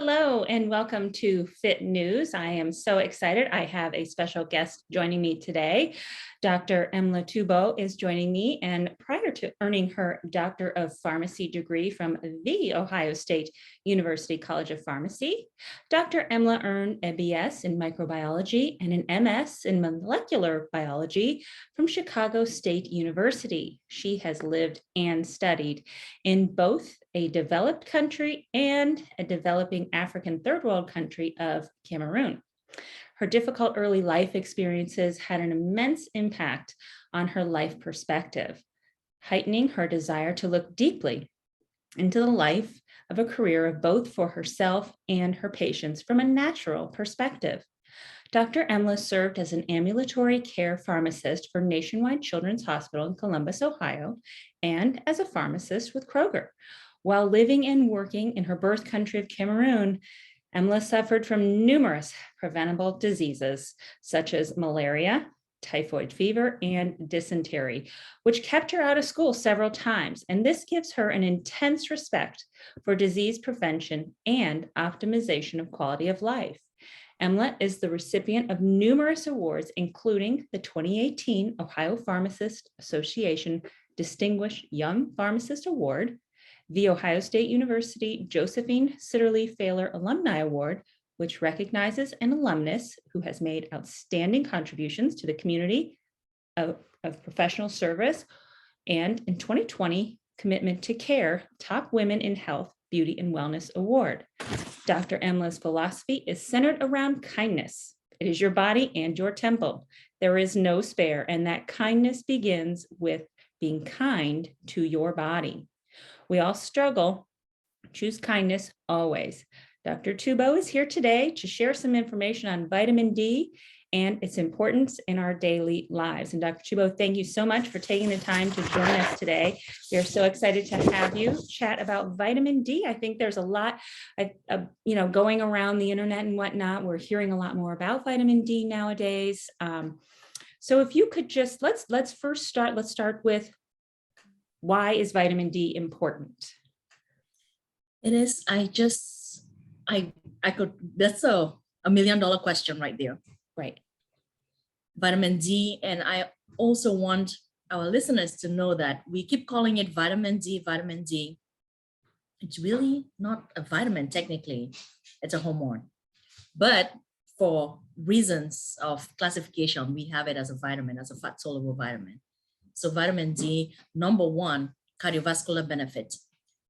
Hello and welcome to Fit News. I am so excited. I have a special guest joining me today. Dr. Emlah Tubuo is joining me, and prior to earning her Doctor of Pharmacy degree from the Ohio State University College of Pharmacy, Dr. Emlah earned a BS in microbiology and an MS in molecular biology from Chicago State University. She has lived and studied in both a developed country and a developing African third world country of Cameroon. Her difficult early life experiences had an immense impact on her life perspective, heightening her desire to look deeply into the life of a career of both for herself and her patients from a natural perspective. Dr. Emlah served as an ambulatory care pharmacist for Nationwide Children's Hospital in Columbus, Ohio, and as a pharmacist with Kroger. While living and working in her birth country of Cameroon, Emlah suffered from numerous preventable diseases, such as malaria, typhoid fever, and dysentery, which kept her out of school several times. And this gives her an intense respect for disease prevention and optimization of quality of life. Emlah is the recipient of numerous awards, including the 2018 Ohio Pharmacist Association Distinguished Young Pharmacist Award, the Ohio State University Josephine Sitterly Failer Alumni Award, which recognizes an alumnus who has made outstanding contributions to the community of professional service, and in 2020, Commitment to Care Top Women in Health, Beauty and Wellness Award. Dr. Emlah's philosophy is centered around kindness. It is your body and your temple. There is no spare, and that kindness begins with being kind to your body. We all struggle. Choose kindness always. Dr. Tubuo is here today to share some information on vitamin D and its importance in our daily lives. And Dr. Tubuo, thank you so much for taking the time to join us today. We are so excited to have you chat about vitamin D. I think there's a lot, going around the internet and whatnot. We're hearing a lot more about vitamin D nowadays. So if you could just let's start with, why is vitamin D important? It is, that's a $1 million question right there. Right. Vitamin D, and I also want our listeners to know that we keep calling it vitamin D, vitamin D. It's really not a vitamin technically, it's a hormone. But for reasons of classification, we have it as a vitamin, as a fat soluble vitamin. So vitamin D, number one, cardiovascular benefit.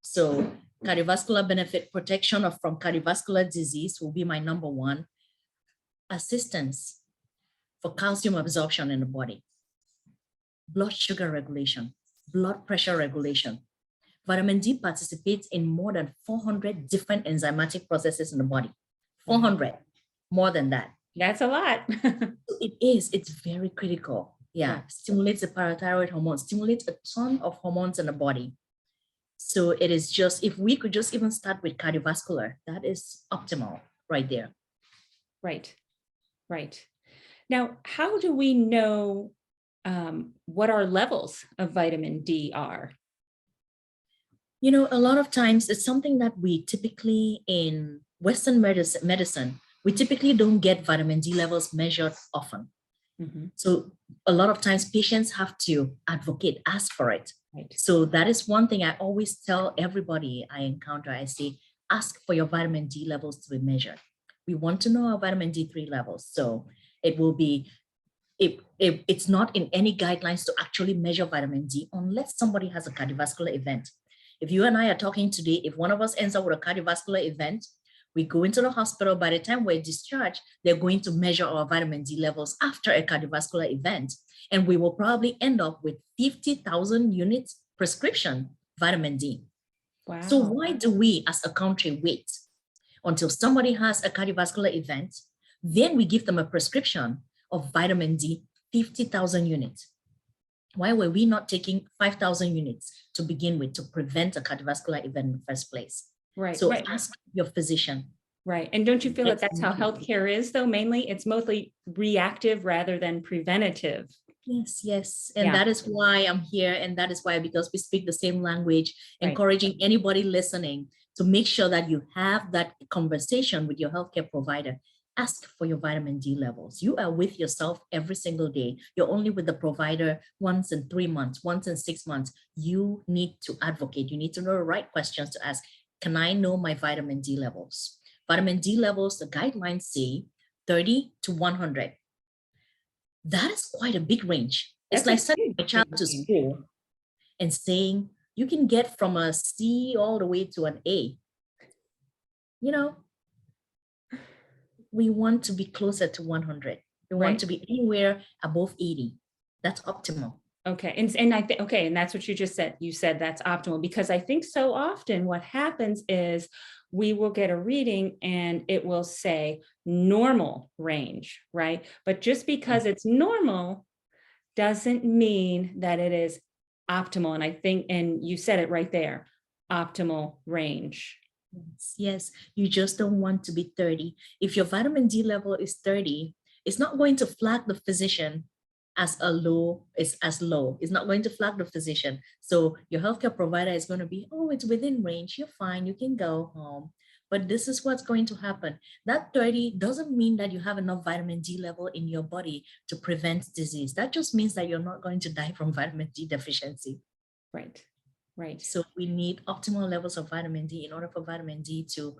So cardiovascular benefit, protection from cardiovascular disease will be my number one. Assistance for calcium absorption in the body. Blood sugar regulation, blood pressure regulation. Vitamin D participates in more than 400 different enzymatic processes in the body. 400, more than that. That's a lot. It's very critical. Yeah, stimulates the parathyroid hormone, stimulates a ton of hormones in the body. So it is just, if we could just even start with cardiovascular, that is optimal right there. Right. Now, how do we know what our levels of vitamin D are? A lot of times it's something that we typically, in Western medicine, we typically don't get vitamin D levels measured often. Mm-hmm. So a lot of times patients have to ask for it. Right. So that is one thing I always tell everybody I encounter. I say, ask for your vitamin D levels to be measured. We want to know our vitamin D3 levels. So it will be, it's not in any guidelines to actually measure vitamin D unless somebody has a cardiovascular event. If you and I are talking today, if one of us ends up with a cardiovascular event, we go into the hospital. By the time we're discharged, they're going to measure our vitamin D levels after a cardiovascular event. And we will probably end up with 50,000 units prescription vitamin D. Wow. So why do we as a country wait until somebody has a cardiovascular event? Then we give them a prescription of vitamin D, 50,000 units. Why were we not taking 5,000 units to begin with to prevent a cardiovascular event in the first place? Right. So ask your physician. Right. And don't you feel that that's how healthcare is, though? Mainly, it's mostly reactive rather than preventative. Yes, yes. And Yeah, that is why I'm here. And that is why, because we speak the same language, right. encouraging anybody listening to make sure that you have that conversation with your healthcare provider. Ask for your vitamin D levels. You are with yourself every single day. You're only with the provider once in 3 months, once in 6 months. You need to advocate. You need to know the right questions to ask. Can I know my vitamin D levels? Vitamin D levels, the guidelines say 30 to 100. That is quite a big range. It's That's like a sending big, a child big to range. school and saying you can get from a C all the way to an A. You know, we want to be closer to 100. We want Right. to be anywhere above 80. That's optimal. Okay. And I think, okay. And that's what you just said. You said that's optimal, because I think so often what happens is we will get a reading and it will say normal range, right? But just because it's normal doesn't mean that it is optimal. And I think, and you said it right there, optimal range. Yes, yes. You just don't want to be 30. If your vitamin D level is 30, it's not going to flag the physician as a low, is as low. It's not going to flag the physician. So your healthcare provider is going to be, oh, it's within range. You're fine. You can go home. But this is what's going to happen. That 30 doesn't mean that you have enough vitamin D level in your body to prevent disease. That just means that you're not going to die from vitamin D deficiency. Right. Right. So we need optimal levels of vitamin D in order for vitamin D to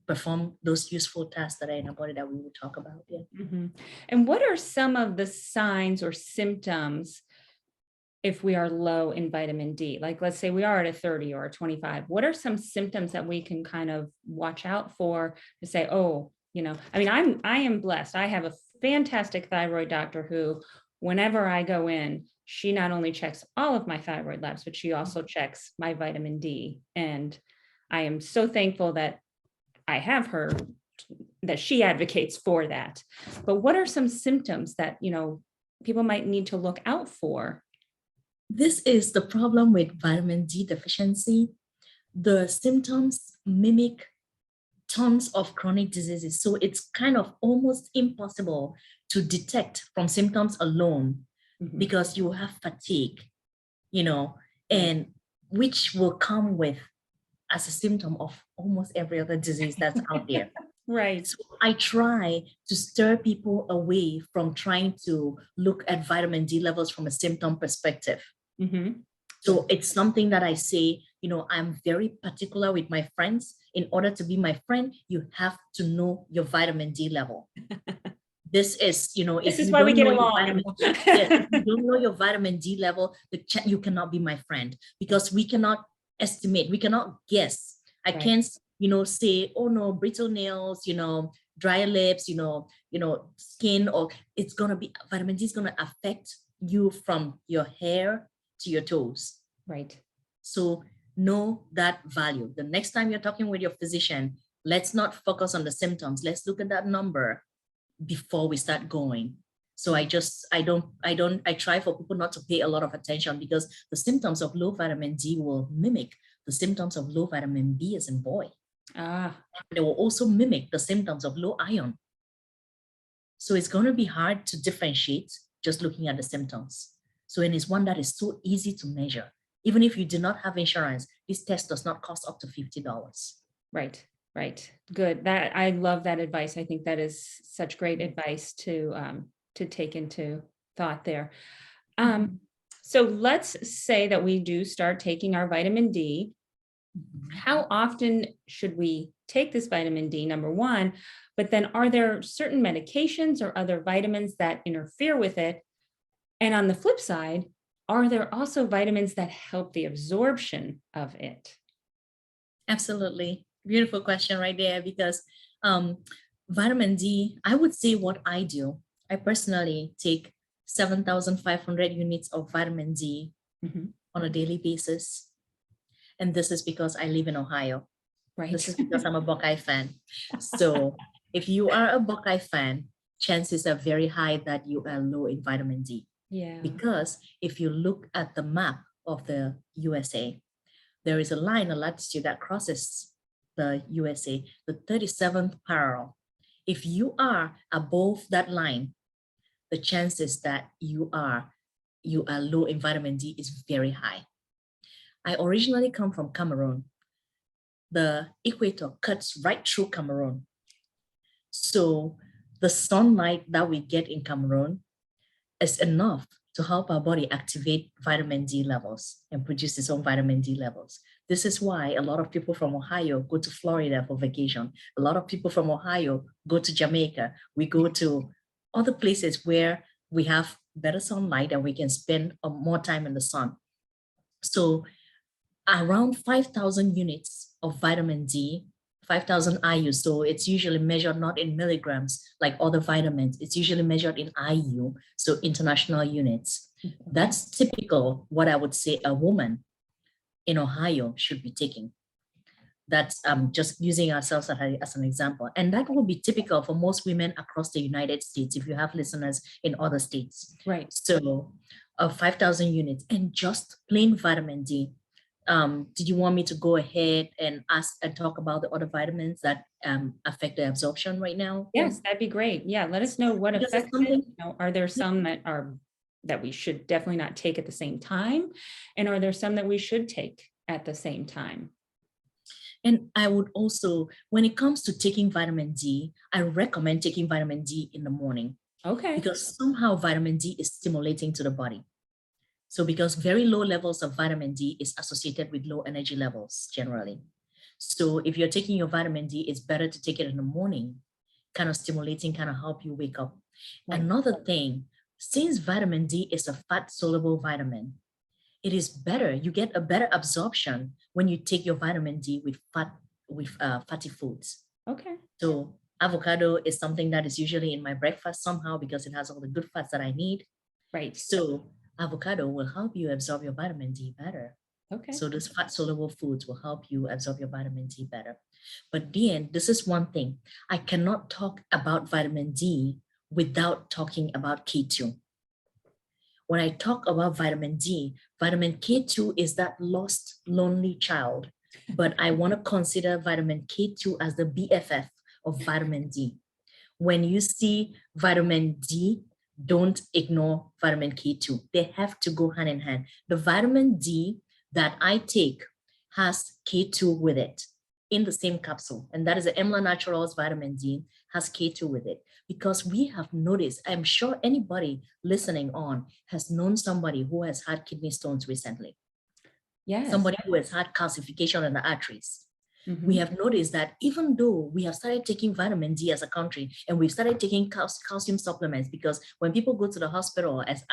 perform those useful tasks that are in our body that we will talk about. Yeah. Mm-hmm. And what are some of the signs or symptoms if we are low in vitamin D? Like, let's say we are at a 30 or a 25. What are some symptoms that we can kind of watch out for to say, oh, I mean, I am blessed. I have a fantastic thyroid doctor who, whenever I go in, she not only checks all of my thyroid labs, but she also checks my vitamin D. And I am so thankful that I have her, that she advocates for that. But what are some symptoms that, people might need to look out for? This is the problem with vitamin D deficiency. The symptoms mimic tons of chronic diseases. So it's kind of almost impossible to detect from symptoms alone because you have fatigue, and which will come with as a symptom of almost every other disease that's out there. Right. So I try to stir people away from trying to look at vitamin D levels from a symptom perspective. So it's something that I say, I'm very particular with my friends. In order to be my friend, you have to know your vitamin D level. This is, this is why we get along. If you don't know your vitamin D level, you cannot be my friend, because we cannot estimate, we cannot guess. I can't, say, oh no, brittle nails, dry lips, skin, or it's gonna be, vitamin D is gonna affect you from your hair to your toes. Right. So know that value. The next time you're talking with your physician, let's not focus on the symptoms. Let's look at that number before we start going. So I try for people not to pay a lot of attention, because the symptoms of low vitamin D will mimic the symptoms of low vitamin B as in boy. They will also mimic the symptoms of low iron. So it's going to be hard to differentiate just looking at the symptoms. So it is one that is so easy to measure. Even if you do not have insurance, this test does not cost up to $50. Right. Right. Good. That, I love that advice. I think that is such great advice to take into thought there. So let's say that we do start taking our vitamin D. How often should we take this vitamin D, number one? But then are there certain medications or other vitamins that interfere with it? And on the flip side, are there also vitamins that help the absorption of it? Absolutely. Beautiful question right there, because vitamin D, I would say what I do, I personally take 7,500 units of vitamin D on a daily basis. And this is because I live in Ohio. Right. This is because I'm a Buckeye fan. So if you are a Buckeye fan, chances are very high that you are low in vitamin D. Yeah. Because if you look at the map of the USA, there is a line, a latitude that crosses the USA, the 37th parallel. If you are above that line, the chances that you are low in vitamin D is very high. I originally come from Cameroon. The equator cuts right through Cameroon. So the sunlight that we get in Cameroon is enough to help our body activate vitamin D levels and produce its own vitamin D levels. This is why a lot of people from Ohio go to Florida for vacation. A lot of people from Ohio go to Jamaica. We go to other places where we have better sunlight and we can spend more time in the sun. So around 5,000 units of vitamin D, 5,000 IU. So it's usually measured not in milligrams like other vitamins. It's usually measured in IU, so international units. That's typical what I would say a woman in Ohio should be taking. That's just using ourselves as an example. And that will be typical for most women across the United States if you have listeners in other states. Right. So 5,000 units and just plain vitamin D. Did you want me to go ahead and ask and talk about the other vitamins that affect the absorption right now? Yes, that'd be great. Yeah, let us know what Because it's affects it. something- You know, are there some that we should definitely not take at the same time? And are there some that we should take at the same time? And I would also, when it comes to taking vitamin D, I recommend taking vitamin D in the morning. Okay. Because somehow vitamin D is stimulating to the body. So because very low levels of vitamin D is associated with low energy levels generally. So if you're taking your vitamin D, it's better to take it in the morning, kind of stimulating, kind of help you wake up. Right. Another thing, since vitamin D is a fat soluble vitamin, it is better, you get a better absorption when you take your vitamin D with fatty foods. Okay. So avocado is something that is usually in my breakfast somehow because it has all the good fats that I need. Right. So avocado will help you absorb your vitamin D better. Okay. So those fat soluble foods will help you absorb your vitamin D better. But then this is one thing. I cannot talk about vitamin D without talking about K2. When I talk about vitamin D, vitamin K2 is that lost, lonely child. But I want to consider vitamin K2 as the BFF of vitamin D. When you see vitamin D, don't ignore vitamin K2. They have to go hand in hand. The vitamin D that I take has K2 with it in the same capsule. And that is the Emlah Naturals vitamin D has K2 with it. Because we have noticed, I'm sure anybody listening on has known somebody who has had kidney stones recently. Yes. Somebody who has had calcification in the arteries. Mm-hmm. We have noticed that even though we have started taking vitamin D as a country and we've started taking calcium supplements, because when people go to the hospital at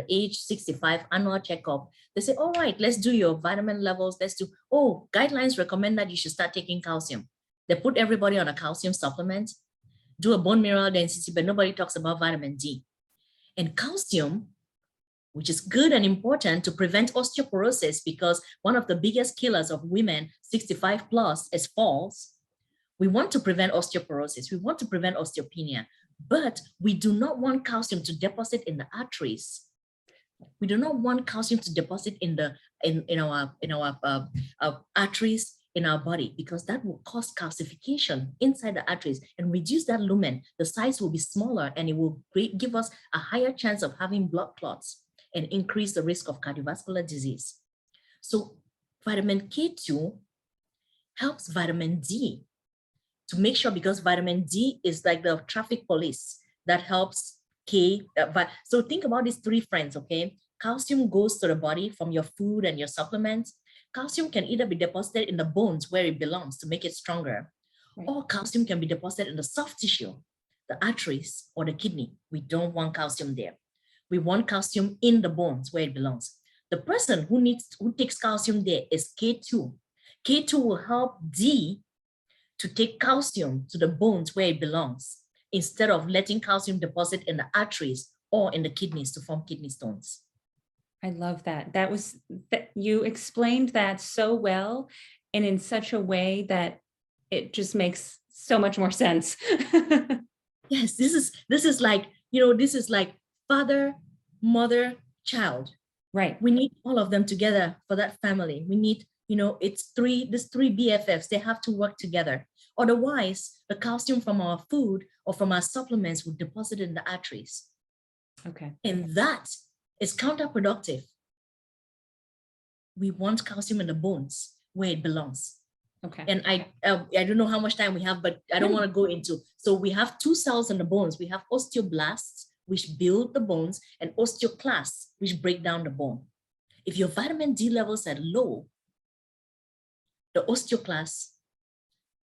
age 65 annual checkup, they say, all right, let's do your vitamin levels. Guidelines recommend that you should start taking calcium. They put everybody on a calcium supplement, do a bone mineral density, but nobody talks about vitamin D. And calcium, which is good and important to prevent osteoporosis, because one of the biggest killers of women 65 plus is falls. We want to prevent osteoporosis. We want to prevent osteopenia, but we do not want calcium to deposit in the arteries. We do not want calcium to deposit in our arteries in our body, because that will cause calcification inside the arteries and reduce that lumen. The size will be smaller and it will give us a higher chance of having blood clots and increase the risk of cardiovascular disease. So vitamin K2 helps vitamin D to make sure, because vitamin D is like the traffic police that helps so think about these three friends, okay? Calcium goes to the body from your food and your supplements. Calcium can either be deposited in the bones where it belongs to make it stronger, right, or calcium can be deposited in the soft tissue, the arteries or the kidney. We don't want calcium there. We want calcium in the bones where it belongs. The person who takes calcium there is K2. K2 will help D to take calcium to the bones where it belongs, instead of letting calcium deposit in the arteries or in the kidneys to form kidney stones. I love that. You explained that so well and in such a way that it just makes so much more sense. Yes, this is like father, mother, child. Right. We need all of them together for that family. We need, these three BFFs, they have to work together. Otherwise, the calcium from our food or from our supplements would deposit in the arteries. Okay. And that is counterproductive. We want calcium in the bones where it belongs. Okay. And I don't know how much time we have, but I don't want to go into. So we have two cells in the bones. We have osteoblasts, which build the bones, and osteoclasts, which break down the bone. If your vitamin D levels are low, the osteoclasts,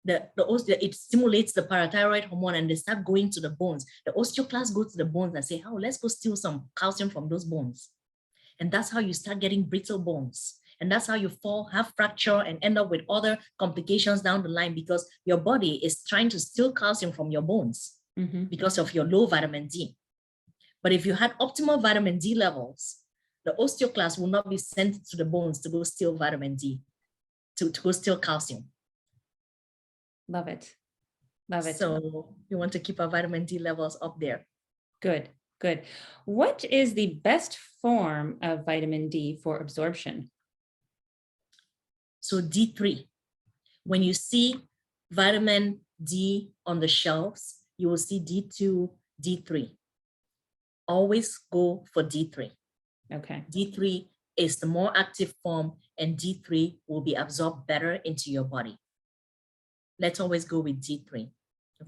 it stimulates the parathyroid hormone and they start going to the bones. The osteoclasts go to the bones and say, oh, let's go steal some calcium from those bones. And that's how you start getting brittle bones. And that's how you have fracture and end up with other complications down the line, because your body is trying to steal calcium from your bones because of your low vitamin D. But if you had optimal vitamin D levels, the osteoclast will not be sent to the bones to go steal vitamin D, to go steal calcium. Love it. Love it. So we want to keep our vitamin D levels up there. Good, good. What is the best form of vitamin D for absorption? So D3, when you see vitamin D on the shelves, you will see D2, D3. Always go for D3. Okay. D3 is the more active form, and D3 will be absorbed better into your body. Let's always go with D3.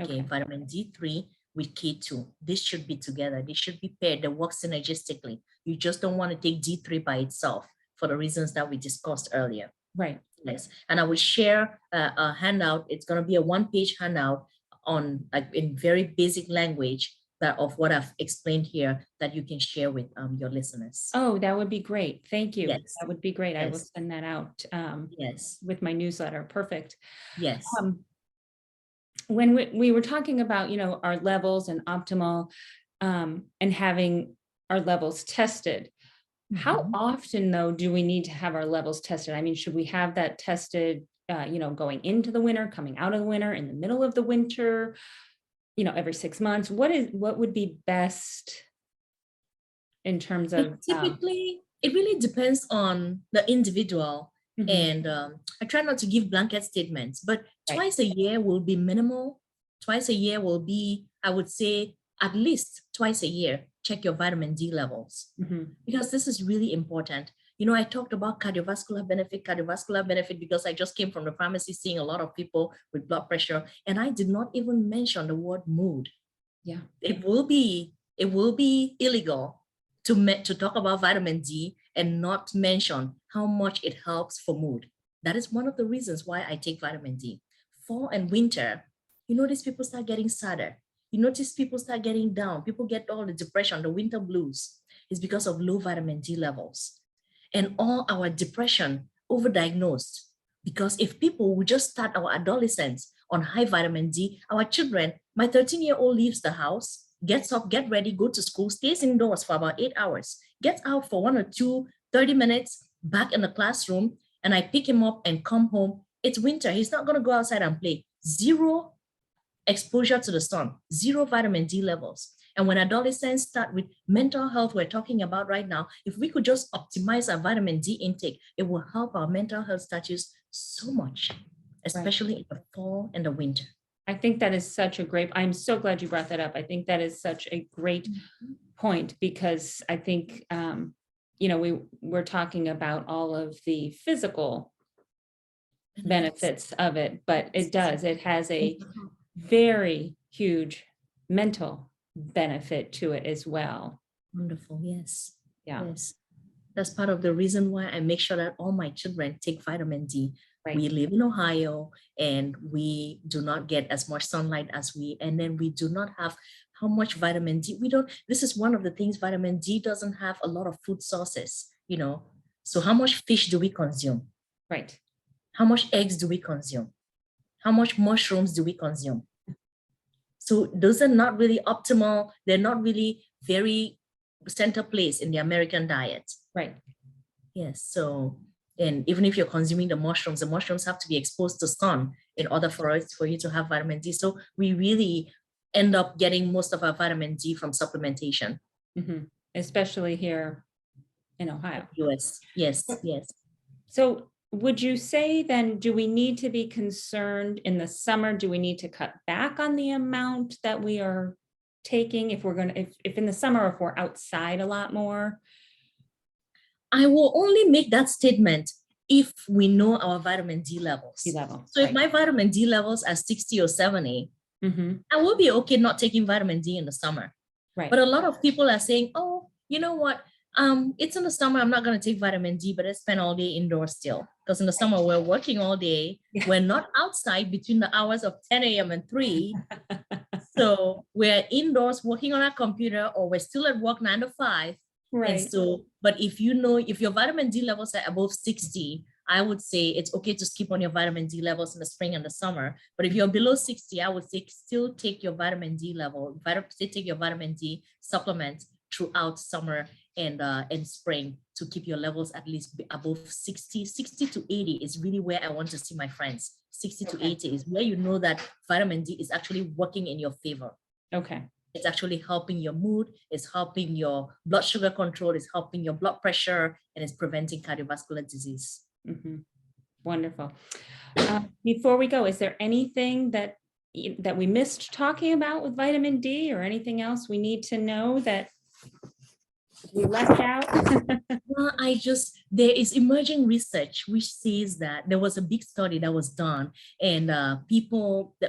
Okay. Vitamin D3 with K2. This should be together. They should be paired. They work synergistically. You just don't want to take D3 by itself for the reasons that we discussed earlier. Right. Yes. And I will share a handout. It's going to be a one-page handout on, like, in very basic language of what I've explained here that you can share with your listeners. Oh, that would be great. Thank you. Yes. That would be great. Yes. I will send that out yes. with my newsletter. Perfect. Yes. When we were talking about, our levels and optimal and having our levels tested, how often, though, do we need to have our levels tested? I mean, should we have that tested, going into the winter, coming out of the winter, in the middle of the winter, every 6 months? What would be best in terms of? Typically, it really depends on the individual. And I try not to give blanket statements, but twice a year will be minimal. Twice a year will be, I would say, at least twice a year, check your vitamin D levels, because this is really important. I talked about cardiovascular benefit because I just came from the pharmacy seeing a lot of people with blood pressure, and I did not even mention the word mood. Yeah. It will be illegal to talk about vitamin D and not mention how much it helps for mood. That is one of the reasons why I take vitamin D. Fall and winter, you notice people start getting sadder. You notice people start getting down. People get all the depression, the winter blues. It's because of low vitamin D levels. And all our depression overdiagnosed. Because if people would just start our adolescents on high vitamin D, our children, my 13-year-old leaves the house, gets up, get ready, go to school, stays indoors for about 8 hours, gets out for 1 or 2, 30 minutes, back in the classroom, and I pick him up and come home. It's winter. He's not going to go outside and play. Zero exposure to the sun, zero vitamin D levels. And when adolescents start with mental health, we're talking about right now, if we could just optimize our vitamin D intake, it will help our mental health status so much, especially in the fall and the winter. I think that is such a great, I'm so glad you brought that up. I think that is such a great point, because I think, we're talking about all of the physical benefits of it, but it has a very huge mental benefit to it as well. Wonderful. Yes. Yeah. Yes. That's part of the reason why I make sure that all my children take vitamin D. Right. We live in Ohio and we do not get as much sunlight and then we do not have how much vitamin D. This is one of the things, vitamin D doesn't have a lot of food sources, So how much fish do we consume? Right. How much eggs do we consume? How much mushrooms do we consume? So those are not really optimal. They're not really very center place in the American diet. Right. Yes. So, and even if you're consuming the mushrooms have to be exposed to sun in order for you to have vitamin D. So we really end up getting most of our vitamin D from supplementation. Especially here in Ohio. US. Yes. Yes. So would you say then, do we need to be concerned in the summer? Do we need to cut back on the amount that we are taking if we're going to, if in the summer, if we're outside a lot more? I will only make that statement if we know our vitamin D levels. So if my vitamin D levels are 60 or 70, I will be okay not taking vitamin D in the summer. Right. But a lot of people are saying, oh, you know what? It's in the summer, I'm not going to take vitamin D, but I spend all day indoors still. Because in the summer, we're working all day. Yeah. We're not outside between the hours of 10 a.m. and 3. So we're indoors working on our computer, or we're still at work 9 to 5. Right. And so, but if you know, if your vitamin D levels are above 60, I would say it's okay to skip on your vitamin D levels in the spring and the summer. But if you're below 60, I would say still take your vitamin D level, take your vitamin D supplement throughout summer and spring to keep your levels at least above 60. 60 to 80 is really where I want to see my friends. 60 to 80 is where you know that vitamin D is actually working in your favor. Okay. It's actually helping your mood, it's helping your blood sugar control, it's helping your blood pressure, and it's preventing cardiovascular disease. Wonderful. Before we go, is there anything that we missed talking about with vitamin D, or anything else we need to know that we left out? Well, there is emerging research which says that there was a big study that was done, and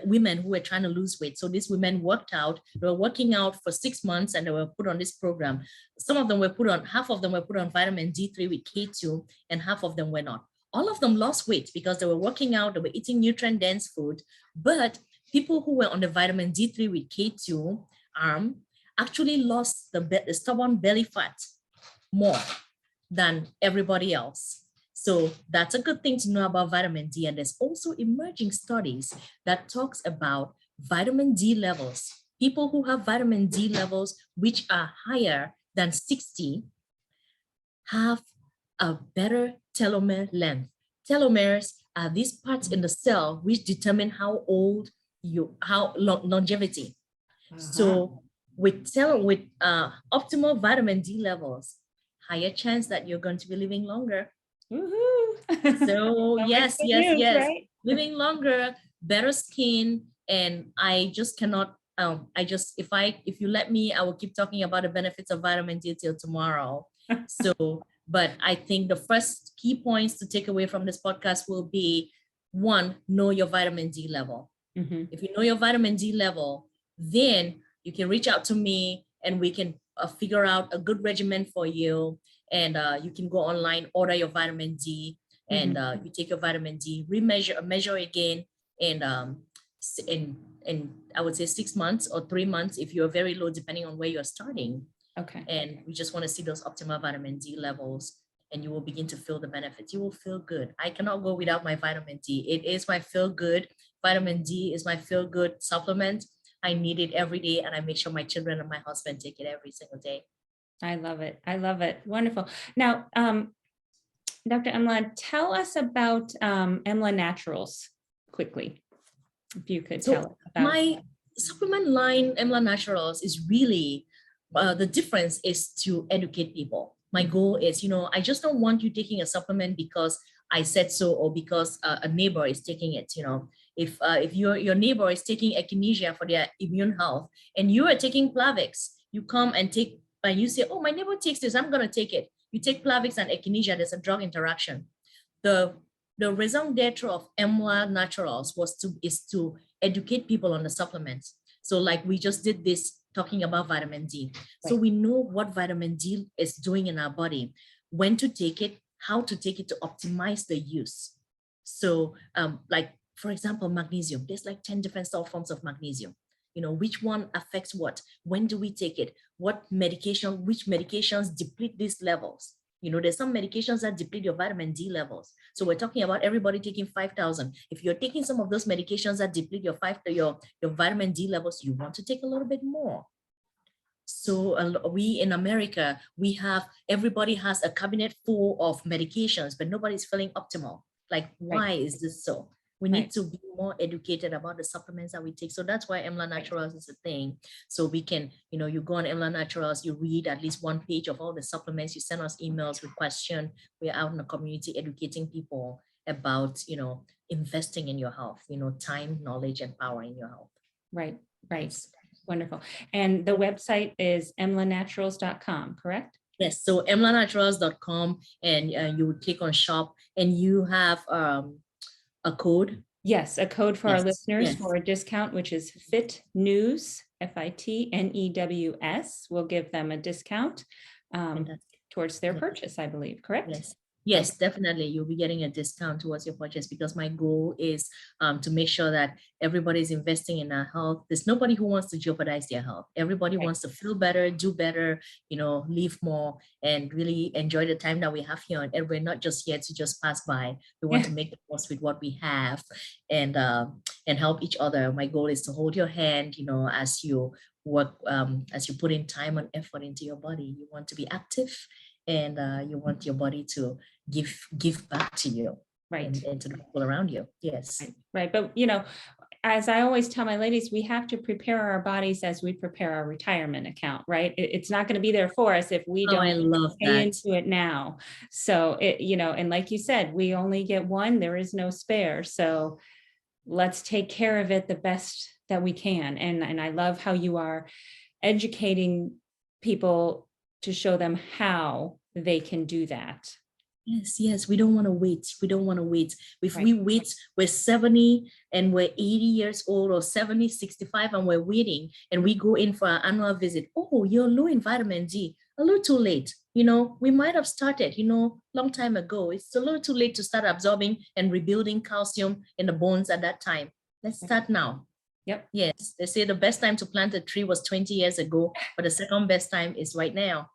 women who were trying to lose weight. So these women they were working out for 6 months, and they were put on this program. Half of them were put on vitamin D3 with K2, and half of them were not. All of them lost weight because they were working out, they were eating nutrient-dense food, but people who were on the vitamin D3 with K2 arm actually lost the stubborn belly fat more than everybody else. So that's a good thing to know about vitamin D. And there's also emerging studies that talks about vitamin D levels. People who have vitamin D levels which are higher than 60 have a better telomere length. Telomeres are these parts in the cell which determine how longevity. So with optimal vitamin D levels, higher chance that you're going to be living longer. Woohoo! So yes, right? Living longer, better skin, and I just cannot. If you let me, I will keep talking about the benefits of vitamin D till tomorrow. So, but I think the first key points to take away from this podcast will be: 1, know your vitamin D level. If you know your vitamin D level, then you can reach out to me and we can figure out a good regimen for you. And you can go online, order your vitamin D, and you take your vitamin D, measure again, and I would say 6 months or 3 months if you're very low, depending on where you're starting. Okay. And we just want to see those optimal vitamin D levels, and you will begin to feel the benefits. You will feel good. I cannot go without my vitamin D. It is my feel good. Vitamin D is my feel good supplement. I need it every day, and I make sure my children and my husband take it every single day. I love it. I love it. Wonderful. Now, Dr. Emlah, tell us about Emlah Naturals quickly, if you could tell us about. My supplement line, Emlah Naturals, is really, the difference is to educate people. My goal is, I just don't want you taking a supplement because I said so, or because a neighbor is taking it. If your neighbor is taking echinacea for their immune health, and you are taking Plavix, you come and you say, oh, my neighbor takes this, I'm going to take it. You take Plavix and echinacea, there's a drug interaction. The raison d'etre of Emlah Naturals is to educate people on the supplements. So like we just did this talking about vitamin D. Right. So we know what vitamin D is doing in our body, when to take it, how to take it to optimize the use. So like, for example, magnesium, there's like 10 different forms of magnesium. Which one affects what? When do we take it? Which medications deplete these levels? There's some medications that deplete your vitamin D levels. So we're talking about everybody taking 5,000. If you're taking some of those medications that deplete your vitamin D levels, you want to take a little bit more. So we in America, everybody has a cabinet full of medications, but nobody's feeling optimal. Like, why is this so? We need to be more educated about the supplements that we take. So that's why Emlah Naturals is a thing. So we can, you go on Emlah Naturals, you read at least one page of all the supplements, you send us emails with questions. We're out in the community educating people about, investing in your health, time, knowledge, and power in your health. Right. Wonderful. And the website is emlahnaturals.com, correct? Yes, so emlahnaturals.com, and you would click on shop, and you have a code. Yes, a code for our Yes, listeners yes. for a discount, which is Fit News, FITNEWS. We'll give them a discount Fantastic. towards their Yes. purchase, I believe, correct? Yes. Yes, definitely. You'll be getting a discount towards your purchase, because my goal is to make sure that everybody's investing in our health. There's nobody who wants to jeopardize their health. Everybody Right. wants to feel better, do better, live more, and really enjoy the time that we have here. And we're not just here to just pass by. We want to make the most with what we have, and help each other. My goal is to hold your hand, as you work, as you put in time and effort into your body. You want to be active, and you want your body to give back to you, Right. and to the people around you. Yes. Right. But, as I always tell my ladies, we have to prepare our bodies as we prepare our retirement account, right? It's not going to be there for us if we don't I love pay that. into it now. So and like you said, we only get one, there is no spare. So let's take care of it the best that we can. And I love how you are educating people to show them how they can do that. Yes. We don't want to wait. We don't want to wait. If Right. we wait, we're 70 and we're 80 years old, or 70, 65, and we're waiting, and we go in for an annual visit. Oh, you're low in vitamin D. A little too late. We might have started, long time ago. It's a little too late to start absorbing and rebuilding calcium in the bones at that time. Let's start now. Yep. Yes, they say the best time to plant a tree was 20 years ago, but the second best time is right now.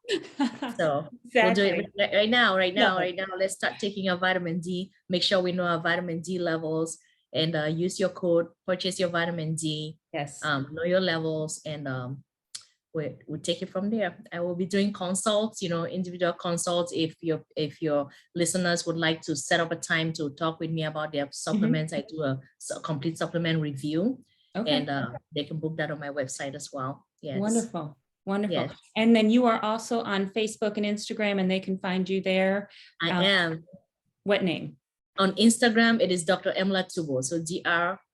So we'll do it right now. Let's start taking our vitamin D. Make sure we know our vitamin D levels, and use your code, purchase your vitamin D. Yes. Know your levels, and we'll take it from there. I will be doing consults, individual consults. If your listeners would like to set up a time to talk with me about their supplements, I do a complete supplement review. Okay. And they can book that on my website as well. Yes. Wonderful. Yes. And then you are also on Facebook and Instagram, and they can find you there. I am. What name? On Instagram, it is Dr. Emlah Tubuo. So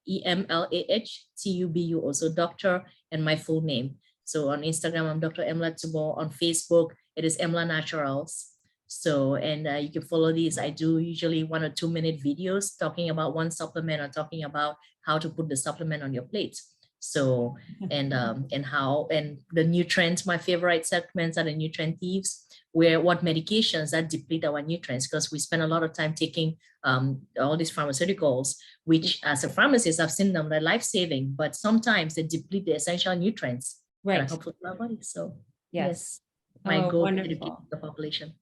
DrEmlahTubuo. So doctor and my full name. So on Instagram, I'm Dr. Emlah Tubuo. On Facebook, it is Emlah Naturals. So, and you can follow these. I do usually 1 or 2 minute videos talking about one supplement, or talking about how to put the supplement on your plate. So, and the nutrients, my favorite supplements are the nutrient thieves, what medications that deplete our nutrients, because we spend a lot of time taking all these pharmaceuticals, which as a pharmacist, I've seen them, they're life-saving, but sometimes they deplete the essential nutrients that are helpful to our body. So yes, my goal is to educate the population.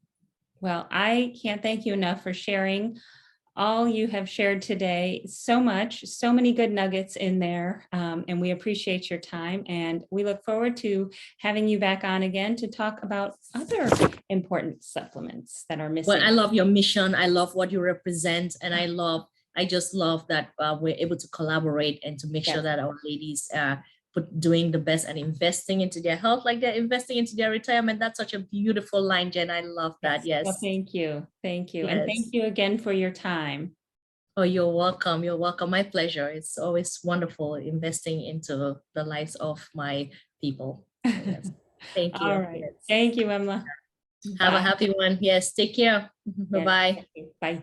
Well, I can't thank you enough for sharing all you have shared today. So much, so many good nuggets in there. And we appreciate your time. And we look forward to having you back on again to talk about other important supplements that are missing. Well, I love your mission. I love what you represent. And I just love that we're able to collaborate and to make sure that our ladies doing the best and investing into their health, like they're investing into their retirement. That's such a beautiful line, Jen. I love that. Yes. Well, thank you. Yes. And thank you again for your time. Oh, you're welcome. You're welcome. My pleasure. It's always wonderful investing into the lives of my people. Yes. Thank you. All right. Yes. Thank you, Emlah. Have a happy one. Yes. Take care. Bye-bye. Bye.